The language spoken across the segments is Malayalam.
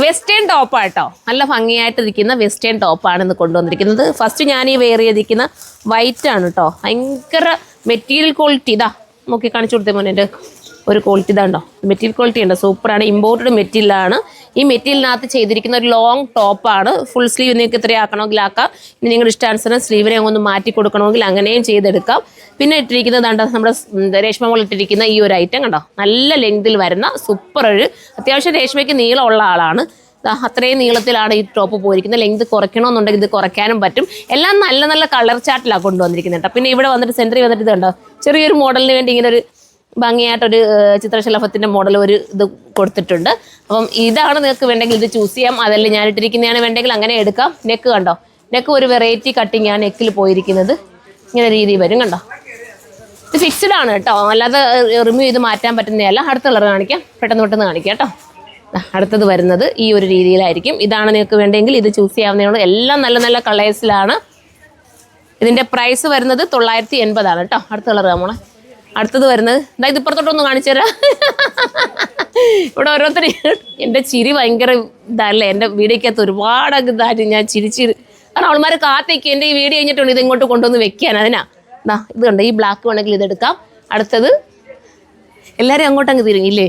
വെസ്റ്റേൺ ടോപ്പാട്ടോ, നല്ല ഭംഗിയായിട്ടിരിക്കുന്ന വെസ്റ്റേൺ ടോപ്പാണ് ഇന്ന് കൊണ്ടുവന്നിരിക്കുന്നത്. ഫസ്റ്റ് ഞാൻ ഈ വെയർ ചെയ്തിരിക്കുന്ന വൈറ്റ് ആണ് കേട്ടോ. ഭയങ്കര മെറ്റീരിയൽ ക്വാളിറ്റി. ഇതാ നോക്കി കാണിച്ചു കൊടുത്തേ മോനെ, ഒരു ക്വാളിറ്റി ഇതാണ്ടോ, മെറ്റീരിയൽ ക്വാളിറ്റി ഉണ്ട്, സൂപ്പറാണ്. ഇമ്പോർട്ടഡ് മെറ്റീരിയലാണ്. ഈ മെറ്റീരിയലിനകത്ത് ചെയ്തിരിക്കുന്ന ഒരു ലോങ് ടോപ്പാണ്. ഫുൾ സ്ലീവ് നിങ്ങൾക്ക് ഇത്രയാക്കണമെങ്കിൽ ആക്കാം. ഇനി നിങ്ങളുടെ ഇഷ്ടാനുസരണം സ്ലീവിനെ ഒന്ന് മാറ്റി കൊടുക്കണമെങ്കിൽ അങ്ങനെയും ചെയ്തെടുക്കാം. പിന്നെ ഇട്ടിരിക്കുന്നത് കണ്ടോ, നമ്മുടെ രേഷ്മ മോൾ ഇട്ടിരിക്കുന്ന ഈ ഒരു ഐറ്റം കണ്ടോ, നല്ല ലെങ്തിൽ വരുന്ന സൂപ്പർ ഒരു, അത്യാവശ്യം രേഷ്മയ്ക്ക് നീളമുള്ള ആളാണ്. അത്രയും നീളത്തിലാണ് ഈ ടോപ്പ് പോയിരിക്കുന്നത്. ലെങ്ത് കുറയ്ക്കണമെന്നുണ്ടെങ്കിൽ ഇത് കുറയ്ക്കാനും പറ്റും. എല്ലാം നല്ല നല്ല കളർ ചാർട്ടിലാണ് കൊണ്ടുവന്നിരിക്കുന്നത് കേട്ടോ. പിന്നെ ഇവിടെ വന്നിട്ട് സെൻറ്ററിൽ വന്നിട്ട് ഇതുണ്ടോ, ചെറിയൊരു മോഡലിന് വേണ്ടി ഇങ്ങനെ ഒരു ഭംഗിയായിട്ടൊരു ചിത്രശലഭത്തിൻ്റെ മോഡൽ ഒരു ഇത് കൊടുത്തിട്ടുണ്ട്. അപ്പം ഇതാണ് നിങ്ങൾക്ക് വേണ്ടെങ്കിൽ ഇത് ചൂസ് ചെയ്യാം. അതല്ല ഞാനിട്ടിരിക്കുന്നതാണ് വേണ്ടെങ്കിൽ അങ്ങനെ എടുക്കാം. നെക്ക് കണ്ടോ, നെക്ക് ഒരു വെറൈറ്റി കട്ടിങ് ആണ് നെക്കിൽ പോയിരിക്കുന്നത്. ഇങ്ങനെ രീതി വരും കണ്ടോ. ഇത് ഫിക്സ്ഡ് ആണ് കേട്ടോ, അല്ലാതെ റിമൂവ് ചെയ്ത് മാറ്റാൻ പറ്റുന്നതല്ല. അടുത്ത കളർ കാണിക്കാം, പെട്ടെന്ന് കാണിക്കാം കേട്ടോ. അടുത്തത് വരുന്നത് ഈ ഒരു രീതിയിലായിരിക്കും. ഇതാണ് നിങ്ങൾക്ക് വേണ്ടെങ്കിൽ ഇത് ചൂസ് ചെയ്യാവുന്നതാണ്. എല്ലാം നല്ല നല്ല കളേഴ്സിലാണ്. ഇതിൻ്റെ പ്രൈസ് വരുന്നത് 980 കേട്ടോ. അടുത്ത കളർ നമ്മളെ അടുത്തത് വരുന്നത് അതായത് ഇപ്പുറത്തോട്ടൊന്ന് കാണിച്ചു തരാം. ഇവിടെ ഓരോരുത്തർ എൻ്റെ ചിരി ഭയങ്കര ഇതല്ലേ, എൻ്റെ വീഡിയോക്കകത്ത് ഒരുപാട് ഇതായിട്ട് ഞാൻ ചിരിച്ചിരി, കാരണം അവൾമാർ കാത്തേക്ക് എൻ്റെ ഈ വീഡിയോ കഴിഞ്ഞിട്ടുണ്ട് ഇത് ഇങ്ങോട്ട് കൊണ്ടുവന്ന് വെക്കാൻ. അതിനാ ഇത് കണ്ടോ, ഈ ബ്ലാക്ക് വേണമെങ്കിൽ ഇതെടുക്കാം. അടുത്തത് എല്ലാവരും അങ്ങോട്ട് അങ്ങ് തിരിഞ്ഞില്ലേ.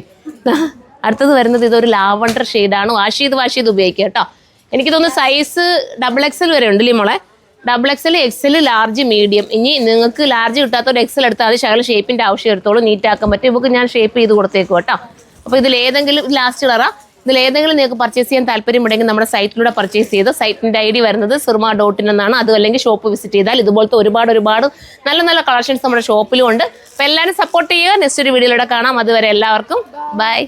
അടുത്തത് വരുന്നത് ഇതൊരു ലാവണ്ടർ ഷെയ്ഡാണ്. വാഷ് ചെയ്ത് ഉപയോഗിക്കുക കേട്ടോ. എനിക്ക് തോന്നുന്നു സൈസ് XXL വരെ ഉണ്ടല്ലേ മോളെ. XXL, XL, large, medium. ഇനി നിങ്ങൾക്ക് ലാർജ് കിട്ടാത്തൊരു XL എടുത്താൽ അത് ശകലം ഷേപ്പിൻ്റെ ആവശ്യം എടുത്തോളൂ, നീറ്റാക്കാൻ പറ്റും. ഇവർക്ക് ഞാൻ ഷേപ്പ് ചെയ്ത് കൊടുത്തേക്കും കേട്ടോ. അപ്പോൾ ഇതിലേതെങ്കിലും ലാസ്റ്റ് കളറാ, ഇതിലേതെങ്കിലും നിങ്ങൾക്ക് പർച്ചേസ് ചെയ്യാൻ താല്പര്യമുണ്ടെങ്കിൽ നമ്മുടെ സൈറ്റിലൂടെ പർച്ചേസ് ചെയ്ത് സൈറ്റിൻ്റെ ID വരുന്നത് surma.in എന്നാണ്. അതും അല്ലെങ്കിൽ ഷോപ്പ് വിസിറ്റ് ചെയ്താൽ ഇതുപോലത്തെ ഒരുപാട് നല്ല നല്ല കളക്ഷൻസ് നമ്മുടെ ഷോപ്പിലും ഉണ്ട്. അപ്പോൾ എല്ലാവരും സപ്പോർട്ട് ചെയ്യുക. നെക്സ്റ്റ് ഒരു വീഡിയോയിലൂടെ കാണാം. അതുവരെ എല്ലാവർക്കും ബൈ.